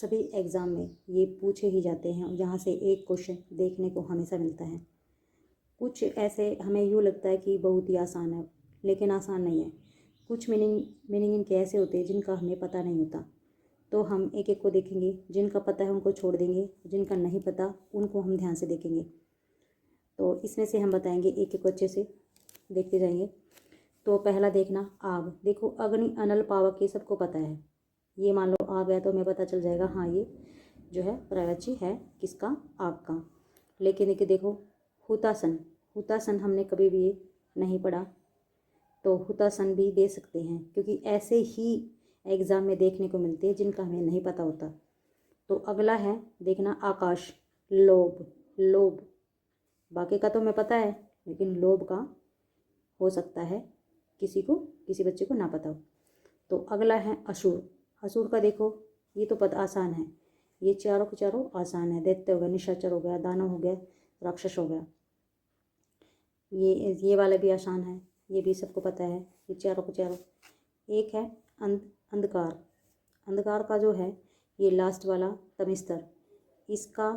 सभी एग्ज़ाम में ये पूछे ही जाते हैं, यहाँ से एक क्वेश्चन देखने को हमेशा मिलता है। कुछ ऐसे हमें यूँ लगता है कि बहुत ही आसान है, लेकिन आसान नहीं है। कुछ मीनिंग इनके ऐसे होते हैं जिनका हमें पता नहीं होता, तो हम एक एक को देखेंगे। जिनका पता है उनको छोड़ देंगे, जिनका नहीं पता उनको हम ध्यान से देखेंगे। तो इसमें से हम बताएंगे, एक एक अच्छे से देखते जाएंगे। तो पहला देखना, आग। देखो, अग्नि अनल पावक ये सबको पता है। ये मान लो आग है तो हमें पता चल जाएगा, हाँ ये जो है पर्यायवाची है किसका, आग का। लेकिन एक देखो हुतासन, हुतासन हमने कभी भी नहीं पढ़ा, तो हुतासन भी दे सकते हैं, क्योंकि ऐसे ही एग्ज़ाम में देखने को मिलते हैं जिनका हमें नहीं पता होता। तो अगला है देखना, आकाश। लोभ, लोभ बाकी का तो हमें पता है, लेकिन लोभ का हो सकता है किसी बच्चे को ना पता हो। तो अगला है असुर। असुर का देखो, ये तो पता आसान है, ये चारों के चारों आसान है। दैत्य हो गया, निशाचर हो गया, दानव हो गया, राक्षस हो गया। ये वाला भी आसान है, ये भी सबको पता है, ये चारों के चारों। एक है अंधकार। अंधकार का जो है ये लास्ट वाला तमिस्तर, इसका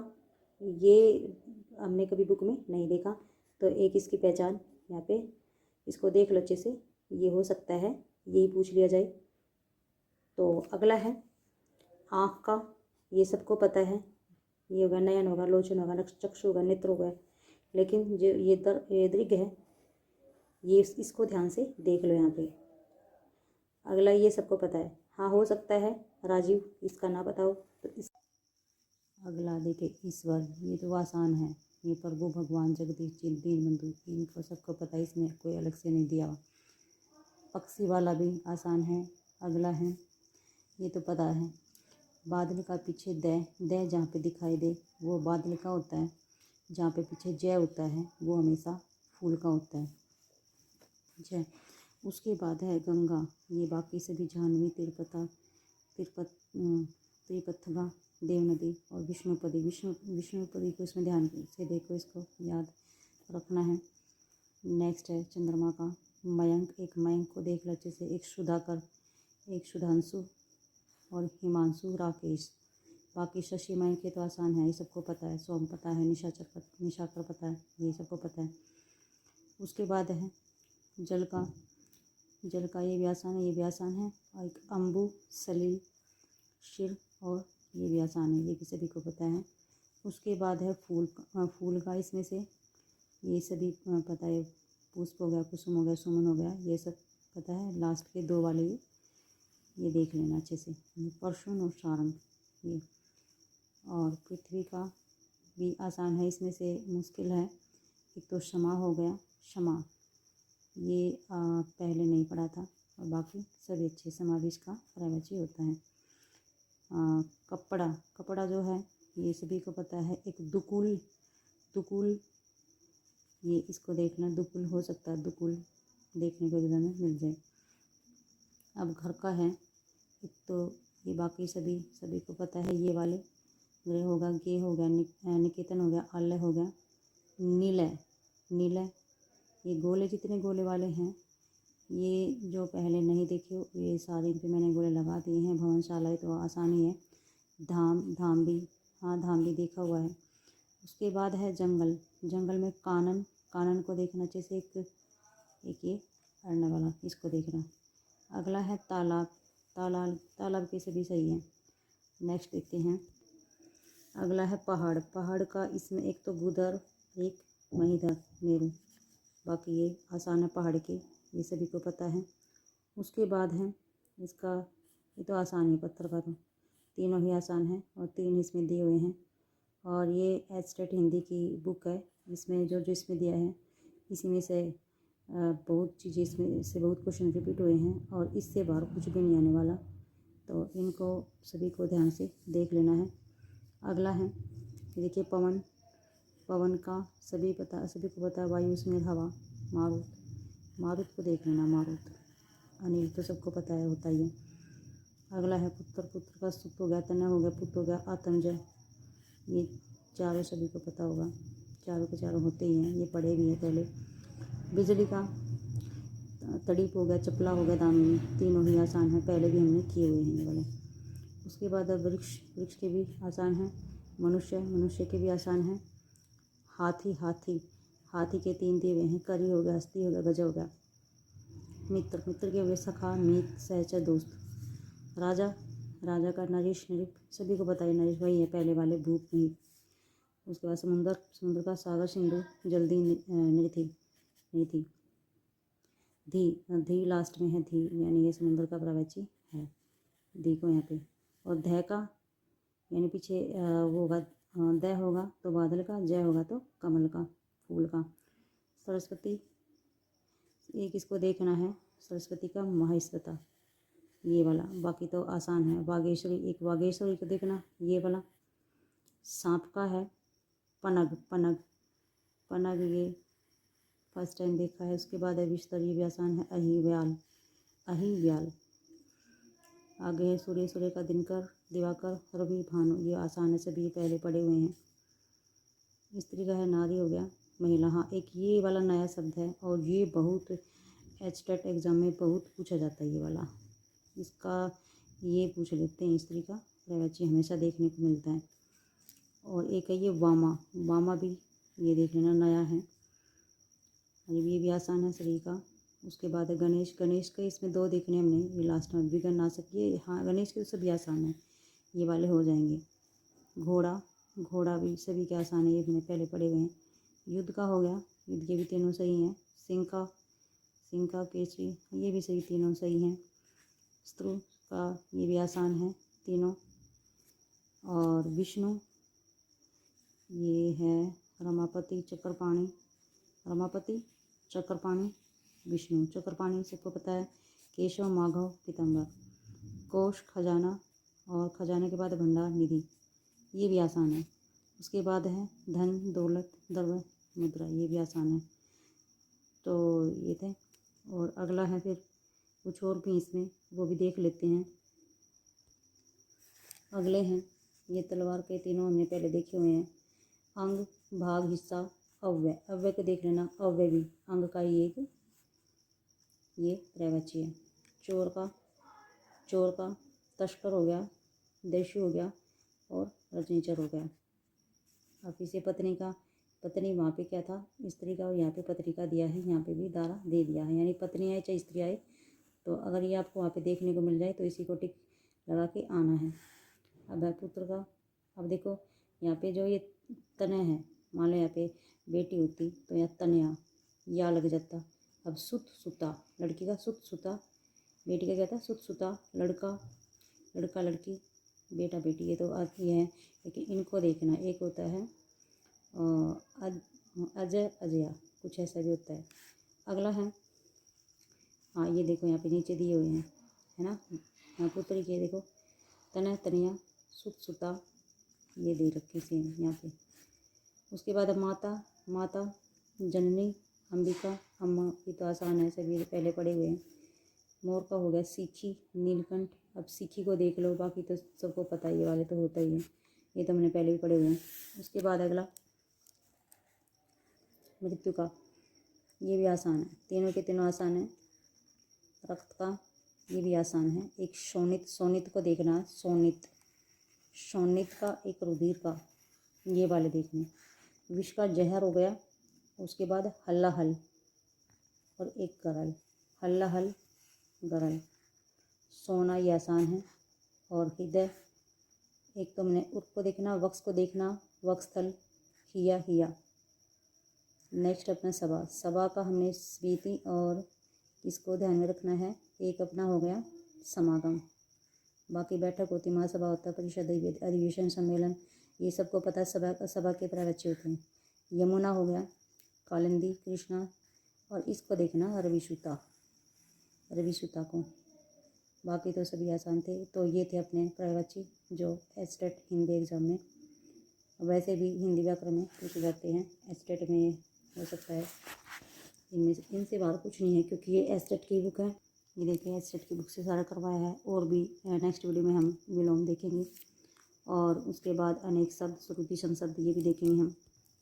ये हमने कभी बुक में नहीं देखा, तो एक इसकी पहचान यहाँ पे इसको देख लो अच्छे से, ये हो सकता है यही पूछ लिया जाए। तो अगला है आँख का, ये सबको पता है, ये होगा नयन होगा, लोचन होगा, चक्षु होगा, नेत्र होगा। लेकिन जो ये दीर्घ है, ये इसको ध्यान से देख लो यहाँ पे। अगला ये सबको पता है, हाँ हो सकता है राजीव, इसका ना बताओ तो इस। अगला देखे ईश्वर, ये तो आसान है, ये प्रभु भगवान जगदीश जी दीन बंधु, इनको सबको पता है, इसमें कोई अलग से नहीं दिया। पक्षी वाला भी आसान है। अगला है, ये तो पता है, बादल का पीछे द जहाँ पे दिखाई दे वो बादल का होता है, जहाँ पे पीछे जय होता है वो हमेशा फूल का होता है, जय। उसके बाद है गंगा, ये बाकी सभी जाह्नवी, त्रिपथगा, देवनदी और विष्णुपदी को इसमें ध्यान से देखो, इसको याद रखना है। नेक्स्ट है चंद्रमा का मयंक, एक मयंक को देख लो अच्छे से, एक सुधाकर, एक सुधांशु और हिमांशु, राकेश। बाकी शशि मयंक के तो आसान है, ये सबको पता है। सोम पता है, निशाकर पता है, ये सबको पता है। उसके बाद है जल का, ये भी आसान है, ये भी आसान है। और एक अम्बु, सलील, शिर, और ये भी आसान है, ये भी सभी को पता है। उसके बाद है फूल का इसमें से ये सभी पता है, पुष्प हो गया, कुसुम हो गया, सुमन हो गया, ये सब पता है। लास्ट के दो वाले ये देख लेना अच्छे से, परशुन और सारंग ये। और पृथ्वी का भी आसान है, इसमें से मुश्किल है एक तो क्षमा हो गया, क्षमा ये पहले नहीं पढ़ा था, और बाकी सभी अच्छे। समावेश का पर्यायवाची होता है। कपड़ा जो है ये सभी को पता है। एक दुकुल ये इसको देखना, दुकुल हो सकता है, दुकुल देखने को एग्जाम में मिल जाए। अब घर का है, एक तो ये बाकी सभी को पता है, ये वाले ग्रह होगा, गे हो गया, निकेतन हो गया, आलय हो गया, नीलय ये गोले, जितने गोले वाले हैं ये जो पहले नहीं देखे ये सारे इन पे मैंने गोले लगा दिए हैं। भवनशाला तो आसानी है। धाम भी देखा हुआ है। उसके बाद है जंगल में कानन को देखना अच्छे से, एक ये अड़ने वाला, इसको देखना। अगला है तालाब के सभी सही है। नेक्स्ट देखते हैं, अगला है पहाड़ का, इसमें एक तो गुदर, एक महिधर, मेरू, बाकी ये आसान है पहाड़ के, ये सभी को पता है। उसके बाद है इसका, ये तो आसान है, पत्थर का तो तीनों ही आसान है, और 3 इसमें दिए हुए हैं। और ये एस्टेट हिंदी की बुक है, इसमें जो इसमें दिया है इसी में से बहुत चीज़ें, इसमें से बहुत क्वेश्चन रिपीट हुए हैं, और इससे बाहर कुछ भी नहीं आने वाला, तो इनको सभी को ध्यान से देख लेना है। अगला है देखिए पवन का सभी को पता है, वायु उसमें हवा, मारुत को देख लेना, मारुत। अनिल तो सबको पता है, होता ही है। अगला है पुत्र का सुख हो गया, तनय हो गया, पुत्र हो गया, आत्मजय, ये चारों सभी को पता होगा, चारों के चारों होते ही हैं, ये पढ़े भी हैं पहले। बिजली का तड़ीप हो गया, चपला हो गया, दामिनी, तीनों ही आसान है, पहले भी हमने किए हुए हैं ये वाले। उसके बाद वृक्ष, वृक्ष के भी आसान हैं। मनुष्य, मनुष्य के भी आसान हैं। हाथी, हाथी, हाथी के 3 दिए हुए हैं। करी हो गया, हस्ती हो गया, गज हो गया। मित्र, मित्र के हो गए सखा, मीत, सहचर, दोस्त। राजा, राजा का नरेश, नृप, सभी को पता है नरेश वही है पहले वाले, भूप मीत। उसके बाद समुंदर, समुद्र का सागर, सिंधु, जल्दी, निधि, निधि। धी, धी लास्ट में है, धी यानी ये समुद्र का प्रवची है, धी को यहाँ पे। और ध का यानी पीछे वो होगा, द होगा तो बादल का, जय होगा तो कमल का, फूल का। सरस्वती, एक इसको देखना है, सरस्वती का महाश्वेता, ये वाला, बाकी तो आसान है। वागेश्वरी, एक वागेश्वरी को देखना, ये वाला। सांप का है पनग, पनग, पनग ये फर्स्ट टाइम देखा है। उसके बाद है विस्तर, ये भी आसान है। अहिव्याल, अहिव्याल। आगे है सूर्य, सूर्य का दिनकर, दिवाकर, रवि, भानु, ये आसान है, सभी पहले पढ़े हुए हैं। स्त्री का है नारी हो गया, महिला। हाँ, एक ये वाला नया शब्द है और ये बहुत एचटेट एग्ज़ाम में बहुत पूछा जाता है ये वाला, इसका ये पूछ लेते हैं। स्त्री का प्रवचन हमेशा देखने को मिलता है। और एक है ये वामा, वामा भी ये देख लेना, नया है, ये भी आसान है सभी का। उसके बाद है गणेश, गणेश के इसमें 2 देखने हमने, ये लास्ट में विघ्न नाशक, ये हाँ गणेश के सभी आसान है, ये वाले हो जाएंगे। घोड़ा, घोड़ा भी सभी के आसान है, ये हमने पहले पढ़े हुए हैं। युद्ध का हो गया, युद्ध के भी तीनों सही हैं। सिंह का, सिंह का, केसरी, ये भी सही, तीनों सही हैं। स्त्रु का ये भी आसान है तीनों। और विष्णु ये है रमापति, चक्रपाणी, रमापति, चक्रपाणी, विष्णु, चक्रपाणी सबको पता है। केशव, माधव, पीताम्बर। कोश, खजाना, और खजाने के बाद भंडार, निधि, ये भी आसान है। उसके बाद है धन, दौलत, द्रव्य, मुद्रा, ये भी आसान है। तो ये थे, और अगला है फिर कुछ और भी इसमें, वो भी देख लेते हैं। अगले हैं ये तलवार के तीनों हमने पहले देखे हुए हैं। अंग, भाग, हिस्सा, अव्यय, अव्यय को देख लेना, अव्यय भी अंग का ही एक ये प्रवची है। चोर का, चोर का, तस्कर हो गया, देशी हो गया, और रजनीचर हो गया। अब इसे पत्नी का, पत्नी वहाँ पे क्या था स्त्री का, और यहाँ पे पत्नी का दिया है, यहाँ पे भी दारा दे दिया है, यानी पत्नी आए चाहे स्त्री आए, तो अगर ये आपको वहाँ पे देखने को मिल जाए तो इसी को टिक लगा के आना है। अब है पुत्र का, अब देखो यहाँ पे जो ये तनय है, मान लो यहाँ पे बेटी होती तो यहाँ तनया या लग जाता। अब सुत, सुता, लड़की का सुत, सुता, बेटी का क्या था सुत, सुता, लड़का, लड़का, लड़की, बेटा, बेटी, ये तो ये है। लेकिन इनको देखना, एक होता है अजय, अजया, कुछ ऐसा भी होता है। अगला है, हाँ ये देखो यहाँ पे नीचे दिए हुए हैं, है ना, यहाँ पुत्री के देखो तनय, तनया, सुत, सुता, ये दे रखे सेम यहाँ पे। उसके बाद अब माता, माता, जननी, अंबिका, अम्मा, ये तो आसान है, सभी पहले पढ़े हुए हैं। मोर का हो गया सीखी, नीलकंठ, अब सीखी को देख लो, बाकी तो सबको पता है, ये वाले तो होता ही है, ये तो हमने पहले भी पढ़े हुए हैं। उसके बाद अगला मृत्यु का, ये भी आसान है, तीनों के तीनों आसान है। रक्त का, ये भी आसान है। एक शोणित, शोणित को देखना, शोणित, शोणित का, एक रुधिर का, ये वाले देखने। विष का जहर हो गया, उसके बाद हल्लाहल, और एक गरल, हल्लाहल, गरल। सोना ये आसान है। और हृदय, एक तो हमने उसको देखना, वक्स को देखना, वक्षस्थल, हिया, हिया। नेक्स्ट अपना सभा, सभा का हमने स्मृति और इसको ध्यान में रखना है। एक अपना हो गया समागम, बाकी बैठक होती, महासभा होता है, परिषद, अधिवेशन, सम्मेलन, ये सबको पता है, सभा के प्रवचन होते हैं। यमुना हो गया, कालिंदी, कृष्णा, और इसको देखना रविसुता, रविसुता को, बाकी तो सभी आसान थे। तो ये थे अपने प्रवचन जो एस्टेट हिंदी एग्ज़ाम में, वैसे भी हिंदी व्याकरण में पूछे जाते हैं, एस्टेट में हो सकता है, इनमें से इनसे बाहर कुछ नहीं है, क्योंकि ये एस्टेट की बुक है। ये देखिए एस्टेट की बुक से सारा करवाया है। और भी नेक्स्ट वीडियो में हम विलोम देखेंगे, और उसके बाद अनेक शब्द, श्रुति संशब्द, ये भी देखेंगे हम।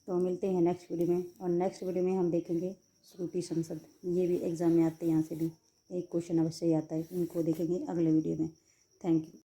तो मिलते हैं नेक्स्ट वीडियो में, और नेक्स्ट वीडियो में हम देखेंगे श्रुति संशब्द, ये भी एग्ज़ाम में आते हैं, यहाँ से भी एक क्वेश्चन अवश्य ही आता है, इनको देखेंगे अगले वीडियो में। Thank you.